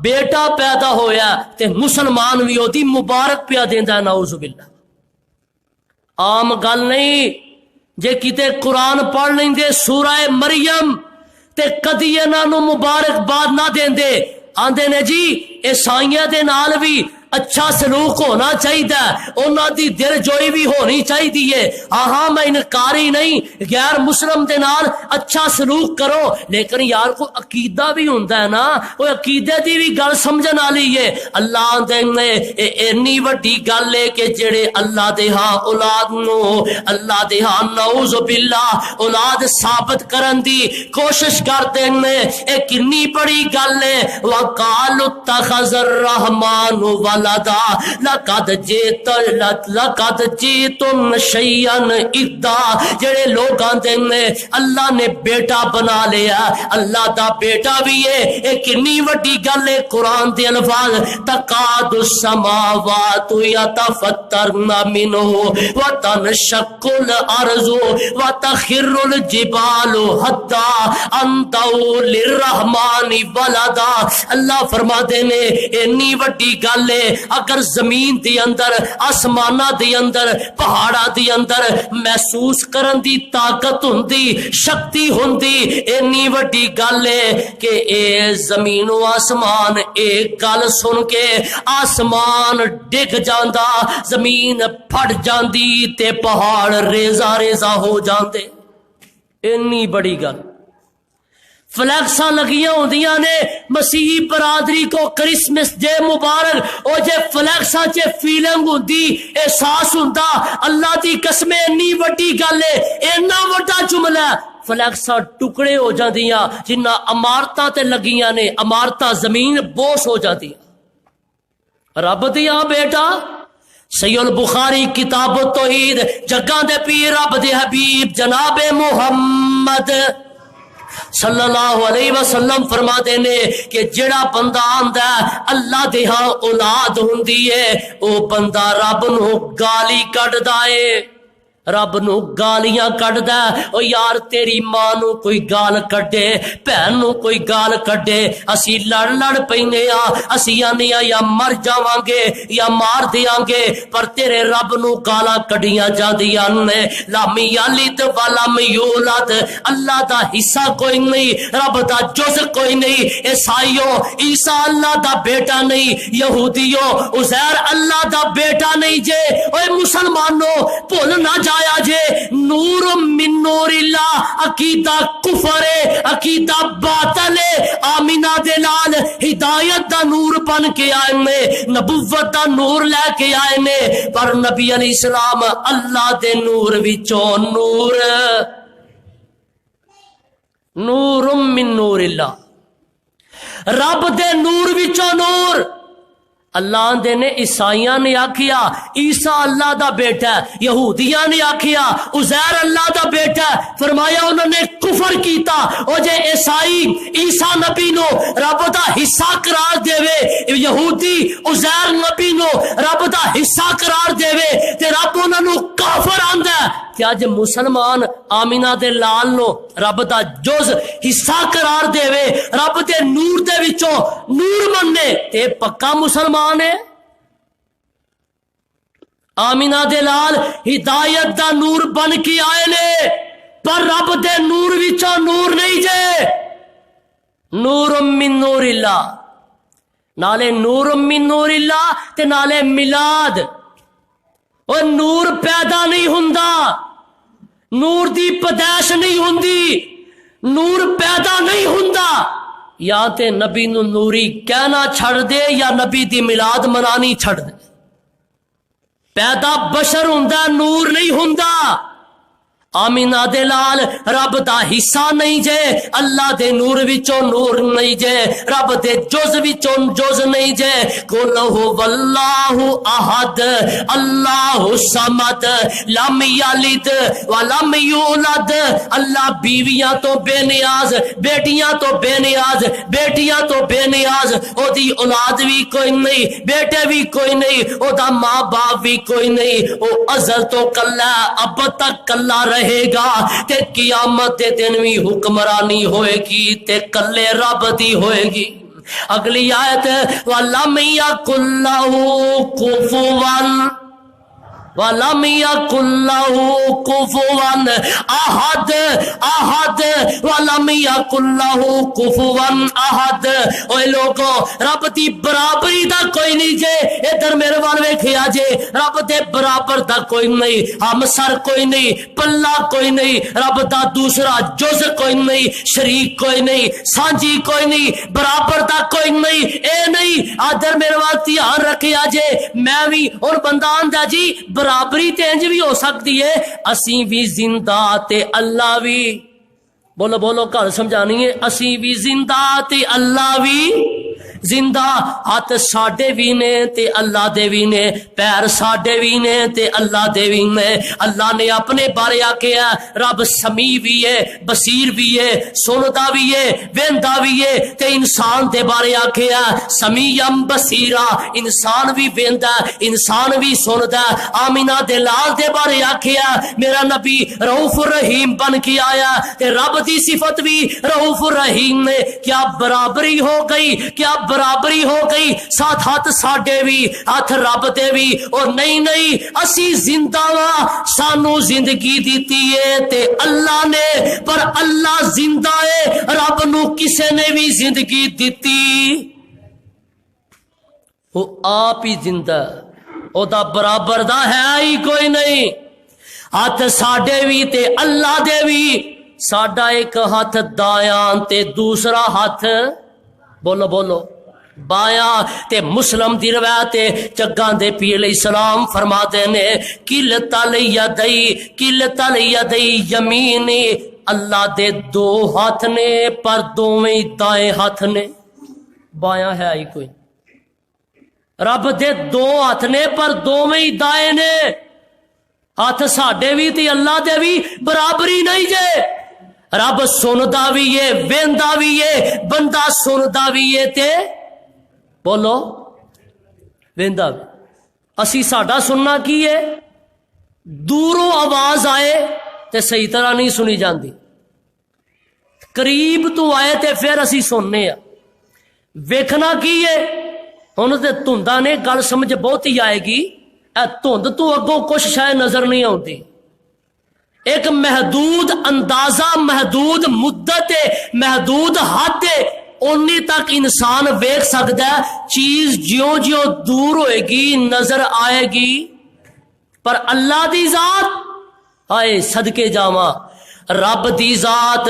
بیٹا پیدا ہویا تے مسلمان بھی ہوتی مبارک پیا دیندا ہے، نعوذ باللہ۔ عام گل نہیں، جے کتے قرآن پڑھ لیں دے سورہ مریم تے کدی انہاں نو مبارکباد نہ دیندے، آندے نے جی عیسائیاں دے نال بھی اچھا سلوک ہونا چاہیے، انہاں دی دل جوئی بھی ہونی چاہیے۔ ہاں میں انکاری نہیں، غیر مسلم دے نال اچھا سلوک کرو، لیکن یار کو عقیدہ بھی ہوندا ہے نا، وہ عقیدے دی بھی گل سمجھن والی ہے۔ اللہ دے نے اینی وڈی گل ہے کہ جڑے اللہ دے ہاں اولاد نو اللہ دے ہاں نعوذ باللہ اولاد ثابت کرن دی کوشش کرتے نے، اے کنی بڑی گل ہے۔ وقالوا اتخذ الرحمن ولدا لقد جئتم شیئا ادا، جڑے لوگ آندے نے اللہ نے بیٹا بنا لیا، اللہ دا بیٹا بھی ہے، ایک کنی وڈی گل ہے۔ قرآن دے الفاظ تقاد السماوات یتفطرن منہ وتنشق الارض وتخر الجبال حتی ان دعوا للرحمن ولدا۔ اللہ فرما دے نے اینی وڈی گل ہے، اگر زمین دی اندر آسمانہ دی اندر پہاڑا دی اندر محسوس کرن دی طاقت ہوندی، شکتی ہوندی، اینی وڈی گل ہے کہ اے زمین و آسمان ایک گل سن کے آسمان ڈگ جاندا، زمین پھٹ جاندی تے پہاڑ ریزہ ریزہ ہو جاندے، اینی بڑی گل۔ فلیکساں لگیاں ہوندیاں نے مسیحی برادری کو کرسمس ڈے مبارک، او جے فلیکساں چے فیلنگ ہوندی، احساس ہوندا، اللہ دی قسم انی وڈی گل ہے، اینا وڈا جملہ ہے، فلیکساں ٹکڑے ہو جاندیاں، جنہ عمارتاں تے لگیاں نے، عمارتاں زمین بوس ہو جاندیاں۔ رب دیا بیٹا، صحیح البخاری کتاب التوحید، جگاں دے پیر رب دے حبیب جناب محمد صلی اللہ علیہ وسلم فرما دینے کہ جڑا بندہ آندا ہے اللہ دے ہاں اولاد ہوندی ہے، او بندہ رب نو گالی کڈدا ہے، رب نو گالیاں کڈدا ہے۔ او یار تیری ماں نو کوئی گال کڈے، بہن نو کوئی گال کڈے، اسی لڑ پینے آ، اسی آنے آ یا مر جاواں گے یا مار دیاں گے، پر تیرے رب نو گالاں کڈیاں جاندیاں نے۔ لم یلد ولم یولد، اللہ دا حصہ کوئی نہیں، رب دا جز کوئی نہیں۔ عیسائیوں عیسیٰ اللہ دا بیٹا نہیں، یہودیوں عزیر اللہ دا بیٹا نہیں جے۔ اوے مسلمانوں بھول نہ جایا جے، نور من نور اللہ عقیدہ کفر ہے، عقیدہ باطل ہے۔ آمینہ دے لال ہدایت دا نور بن کے آئے نے، نبوت دا نور لے کے آئے نے، پر نبی علیہ السلام اللہ دے نور وچوں نور، نور من نور اللہ، رب دے نور وچوں نور۔ اللہ دے نے عیسائیاں نے آکھیا عیسیٰ اللہ دا بیٹا ہے، یہودیاں نے آکھیا عزیر اللہ دا بیٹا ہے، فرمایا انہوں نے کفر کیتا۔ او جے عیسائی عیسیٰ نبی نو رب دا حصہ قرار دے وے، یہودی عزیر نبی نو رب دا حصہ قرار دے وے، تے رب انہوں نو کافر آندا ہے، تے اج مسلمان آمینہ دے لال نو رب دا جز حصہ قرار دے وے، رب دے نور دے وچوں نور مننے تے پکا مسلمان ہے۔ آمینہ دے لال ہدایت دا نور بن کے آئے نے، پر رب دے نور وچوں نور نہیں جے، نور من نور اللہ، نالے نور من نور اللہ تے نالے میلاد۔ اور نور پیدا نہیں ہوندا، نور دی پیدائش نہیں ہوندی، نور پیدا نہیں ہوندا، یا تے نبی نو نوری کہنا چھڑ دے یا نبی دی میلاد منانی چھڑ دے۔ پیدا بشر ہوندا، نور نہیں ہوندا۔ آمینہ دے لال رب دا حصہ نہیں جے، اللہ دے نور وچوں نور نہیں جے، رب دے جز وچوں جز نہیں جے۔ قل هو اللہ احد اللہ الصمد لم یلد ولم یولد۔ اللہ بیویاں تو بے نیاز، بیٹیاں تو بے نیاز، بیٹیاں تو بے نیاز، او دی اولاد بھی کوئی نہیں، بیٹے بھی کوئی نہیں، او دا ماں باپ بھی کوئی نہیں، او ازل تو کلا اب تک کلا رہے گا، تے قیامت دے دن بھی حکمرانی ہوئے گی تے کلے رب دی ہوئے گی۔ اگلی آیت وَلَمْ يَكُنْ لَهُ كُفُوًا وَلَمْ يَكُنْ لَهُ كُفُوًا أَحَدٌ أَحَدٌ وَلَمْ يَكُنْ لَهُ كُفُوًا أَحَدٌ۔ اوے لوگو رب دی برابری دا کوئی نہیں جے، ادھر میرے وال ویکھیا جے، رب دے برابر دا کوئی نہیں، ہمسر کوئی نہیں، پلہ کوئی نہیں، رب دا دوسرا جز کوئی نہیں، شریک کوئی نہیں، سانجی کوئی نہیں، برابر دا کوئی نہیں۔ اے نہیں ادھر میرے وال دھیان رکھیا جے، میں بھی اور بندان دا جی برابری تے انج بھی ہو سکتی ہے، اسی بھی زندہ تے اللہ بھی، بولو بولو گل سمجھانی ہے، اسی بھی زندہ تے اللہ بھی زندہ، ہاتھ ساڈے بھی نے تے اللہ دے بھی نے، پیر ساڈے بھی نے تے اللہ دے بھی نے۔ اللہ نے اپنے بارے آکھیا رب سمیع بھی ہے، بصیر بھی ہے، سندا بھی ہے، ویندا بھی ہے، تے انسان دے بارے آکھیا سمیعم بصیرا، انسان بھی ویندا، انسان بھی سندا۔ آمینہ دے لال دے بارے آکھیا میرا نبی رؤوف الرحیم بن کے آیا، تے رب دی صفت بھی رؤوف الرحیم نے۔ کیا برابری ہو گئی، کیا برابری ہو گئی، ساتھ ہاتھ ساڈے بھی، ہاتھ رب دے بھی۔ اور نہیں نہیں اسی زندہ وا، سانو زندگی دیتی ہے تے اللہ نے، پر اللہ زندہ ہے، رب نو کسے نے بھی زندگی دیتی، وہ آپ ہی زندہ، او دا برابر دا ہے ہی کوئی نہیں۔ ہاتھ ساڈے بھی تے اللہ دے بھی، ساڈا ایک ہاتھ دایاں تے دوسرا ہاتھ بولو بولو بایاں۔ تے مسلم دی روایت چگاں دے پیر علیہ السلام فرماتے نے کلتا الیدی کلتا الیدی یمینی، اللہ دے دو ہاتھ نے پر دوویں دائیں ہاتھ نے، بایاں ہے ہی کوئی۔ رب دے دو ہاتھ نے پر دوویں دائیں نے، ہاتھ ساڈے بھی تے اللہ دے بھی برابری نہیں جے۔ رب سندا بھی ہے، ویندا بھی ہے، بندہ سندا بھی ہے تے بولو ویندا بھی۔ اسی ساڈا سننا کی ہے، دوروں آواز آئے تے صحیح طرح نہیں سنی جاندی، قریب تو آئے تے پھر اسی سننے آ۔ ویکھنا کی ہے، ہن تے دھندا نے گل سمجھ بہت ہی آئے گی، اے دھند تو اگوں کچھ شاید نظر نہیں آتی، ایک محدود اندازہ، محدود مدت، محدود حد، اونی تک انسان ویکھ سکتا ہے، چیز جیوں جیوں دور ہوئے گی نظر آئے گی، پر اللہ دی ذات آئے صدقے جاواں، رب دی ذات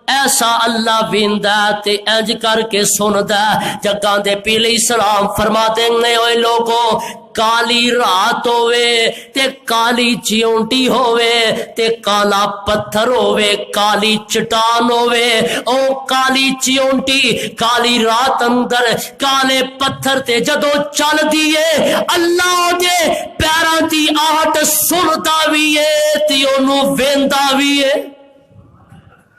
ایسا اللہ ویندا تے انج کر کے سندا۔ جگاں دے پیر علیہ السلام فرماتے نے اوے لوگو کالی رات ہوئے تے کالی چیونٹی ہوئے تے کالا پتھر ہوئے، کالی چٹان ہوئے، او کالی چیونٹی کالی رات اندر کالے پتھر تے جدو چل دیئے اللہ دے پیراں دی آہٹ سندا بھی ہے تے اونوں ویندا بھی ہے۔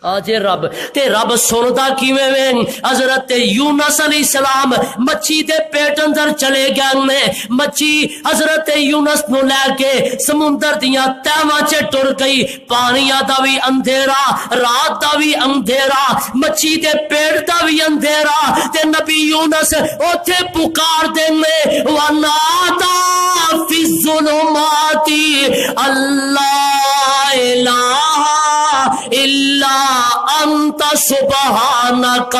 آجے رب تے رب سندا کیویں ویں حضرت یونس علیہ السلام مچھی دے پیٹ اندر چلے گئے نے مچھی حضرت یونس نو لے کے سمندر دیاں تہواں چ ٹر گئی پانیاں دا وی اندھیرا رات دا وی اندھیرا مچھی دے پیٹ دا وی اندھیرا تے نبی یونس اوتھے پکار دے نے ونادا فی الظلمات اللہ الہ الا انت سبحانک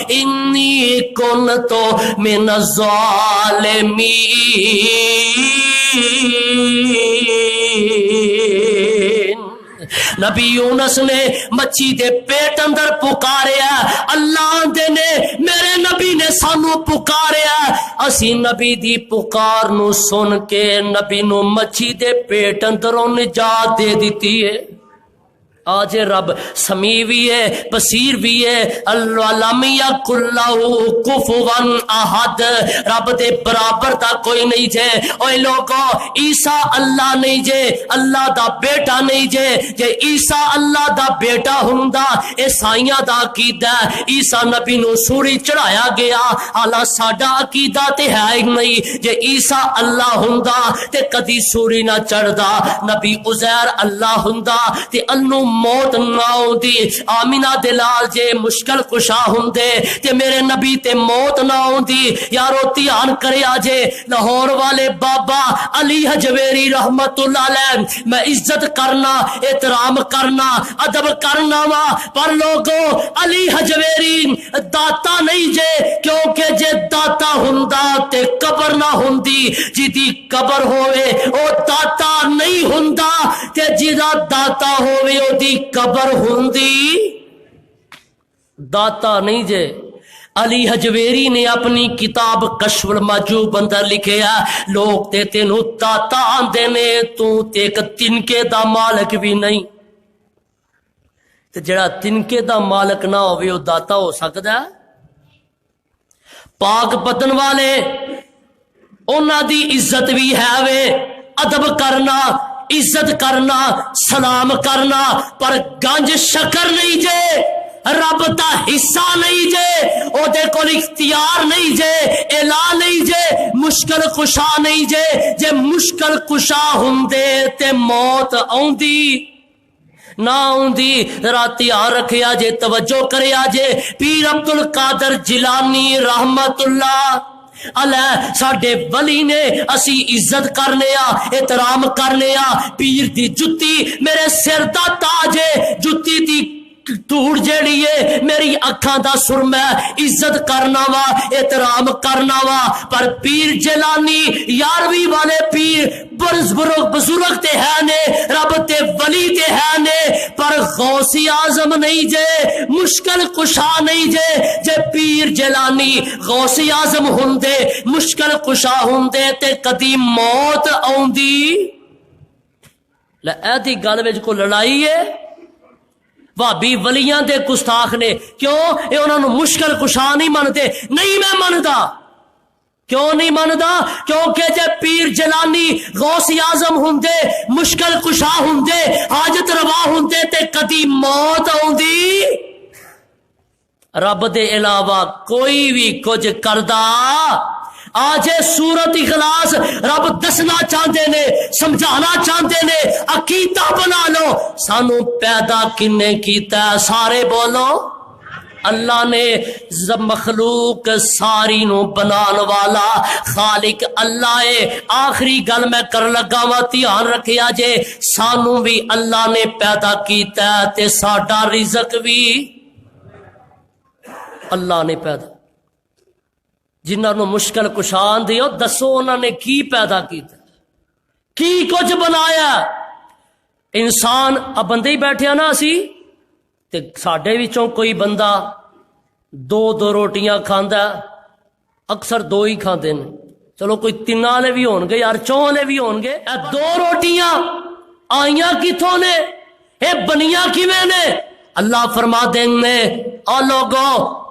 انی کنت من الظالمین۔ نبی یونس نے مچھی دے پیٹ اندر پکاریا اللہ دے نے میرے نبی نے سانو پکاریا اسی نبی دی پکار نو سن کے نبی نو مچھی دے پیٹ اندروں نجات دے دیتی ہے۔ آج رب سمیع بھی ہے بصیر بھی ہے اللہ لم یکن لہ کفوا احد رب دے برابر دا کوئی نہیں جے اوے لوگو عیسیٰ اللہ نہیں جے اللہ دا بیٹا نہیں جے جے عیسیٰ اللہ دا بیٹا ہوندا عیسائیاں دا عقیدہ عیسیٰ نبی نو سوری چڑھایا گیا حالاں ساڈا عقیدہ تے ہے ہی نہیں جے عیسیٰ اللہ ہوندا تے کدی سوری نہ چڑھدا نبی عزیر اللہ ہوندا تے انو موت نہ ہوندی آمینہ دلال جے مشکل کشا ہوندے تے میرے نبی تے موت نہ ہوندی یارو دھیان کریا جے لاہور والے بابا علی حجویری رحمت اللہ علیہ میں عزت کرنا احترام کرنا ادب کرنا وا پر لوگوں علی حجویری داتا نہیں جے کیونکہ جے داتا ہوندا تے قبر نہ ہوندی جدی قبر ہوئے او داتا نہیں ہوندا تے جدا داتا ہوئے او دی قبر ہوندی داتا نہیں جے۔ علی حجویری نے اپنی کتاب کشف المحجوب اندر لکھیا لوگ تے تینو داتا آندے نے تو تے ایک تنکے دا مالک بھی نہیں تے جڑا تنکے دا مالک نہ ہوئے وہ داتا ہو سکدا ہے؟ پاک بدن والے انہاں دی عزت بھی ہے وے ادب کرنا عزت کرنا سلام کرنا پر گنج شکر نہیں جے رب دا حصہ نہیں جے او دے کول اختیار نہیں جے اعلان نہیں جے مشکل کشا نہیں جے جے مشکل کشا ہوندے تے موت آوندی نہ آوندی ذرا دھیان رکھیا جے توجہ کریا جے پیر عبد القادر جیلانی رحمت اللہ اللہ ساڈے ولی نے اسی عزت کرنے احترام کرنے پیر دی جتی میرے سر دا تاج ہے جتی دی دھوڑ جیڑی ہے میری اکھاں دا سرما عزت کرنا وا احترام کرنا وا پر پیر جیلانی یارویں والے پیر بزرگ تے ہے نے رب تے ولی تے ہے نے پر غوثی اعظم نہیں جے مشکل کشا نہیں جے جے پیر جیلانی غوثی اعظم ہوندے مشکل کشا ہوندے تے کدی موت آوندی لے ایدی گل وچ کو لڑائی ہے بھابی ولیاں دے گستاخ نے کیوں اے انہاں نو مشکل کشا نہیں منتے نہیں میں مندا کیوں نہیں مندا کیونکہ جے پیر جیلانی غوث اعظم ہوندے مشکل کشا ہوندے حاجت روا ہوندے تے کدی موت آوندی رب دے علاوہ کوئی بھی کچھ کردا آج سورت اخلاص رب دسنا چاہتے نے سمجھانا چاہتے نے عقیدہ بنا لو سانو پیدا کنے کیتا ہے سارے بولو اللہ نے مخلوق ساری نو بنان والا خالق اللہ ہے آخری گل میں کر لگا وا دھیان رکھیا جے سانو بھی اللہ نے پیدا کیتا ہے تے ساڈا رزق بھی اللہ نے پیدا جنہاں نو مشکل کشان دیو دسو انہاں نے کی پیدا کیتا کی کچھ بنایا انسان اب بندے ہی بیٹھے نا اسی تے ساڈے وچوں کوئی بندہ دو روٹیاں کھاندا اکثر دو ہی کھاندے نے چلو کوئی تین والے بھی ہون گے یار چوں والے بھی ہون گے اے دو روٹیاں آئیاں کتھوں نے اے بنیاں کیویں نے اللہ فرما دیں نے او لوگو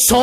100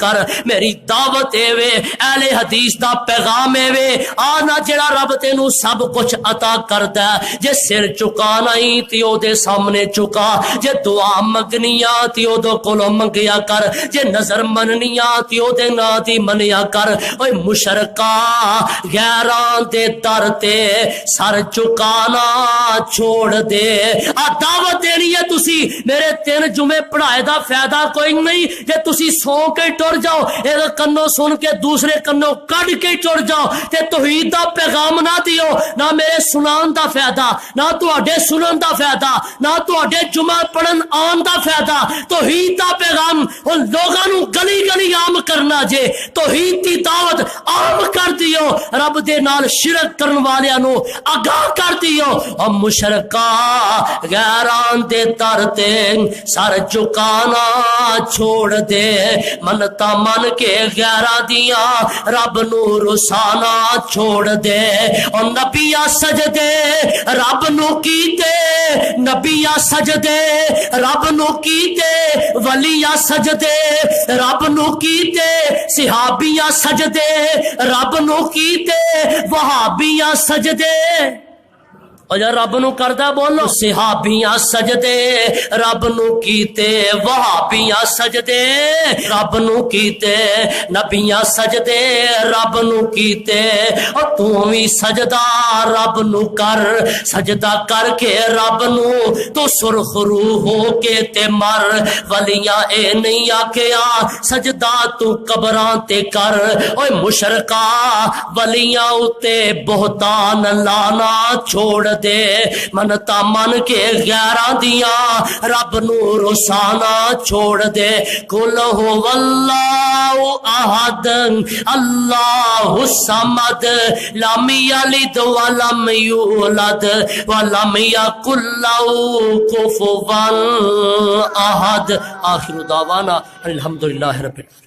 کر. میری دعوت اے وے اہل حدیث دا پیغام اے وے آنا جڑا رب تینوں سب کچھ عطا کردا ہے جے سر چکانا ہی تے او دے سامنے چکا, جے دعا منگنی آ تے او دے کولوں منگیا کر, جے نظر مننی آ تے او دے نا دی منیا کر. اوے مشرکا غیراں دے در تے سر چکانا چھوڑ دے. آ دعوت دینی ہے تسی میرے 3 جمعے پڑھائے دا فائدہ کوئی نہیں جے تسی سو کے ٹر جاؤ ایک کنوں سن کے دوسرے کنوں کڈ کے ٹر جاؤ تے توحید دا پیغام نہ دیو. نہ میرے سنان دا فائدہ, نہ تواڈے سنن دا فائدہ, نہ تواڈے جمعہ پڑھن آن دا فائدہ. توحید دا پیغام ان لوگاں نو گلی گلی عام کرنا جے. توحید دی دعوت عام کر دیو, رب دے نال شرک کرن والیاں نو آگاہ کر دیو. او مشرکا غیراں دے در تے سر چکانا چھوڑ دے. منتا من کے غیراں دیاں رب نو رسانا چھوڑ دے. او نبیا سجدے رب نو کیتے, نبیا سجدے رب نو کیتے, ولیا سجدے رب نو کیتے, صحابیاں سجدے رب نو کیتے, وہابیاں سجدے اور جا رب نو کردہ بولو. صحابیاں سجدے رب نو کیتے, وہابیاں سجدے رب نو کیتے, نبیاں سجدے رب نو کیتے. اور تو بھی سجدہ رب نو کر, سجدہ کر کے رب نو تو سرخرو ہو کے تے مر. ولیاں اے نہیں آکیا سجدہ تو قبراں تے کر. اوے مشرکا ولیاں اتے بہتان لانا چھوڑ دے. منتا من کے غیراں دیاں رب نو رسانا چھوڑ دے. قل هو اللہ احد اللہ الصمد لم یلد ولم یولد ولم یکن له کفوا احد. آخر دعوانا الحمدللہ رب العالمین.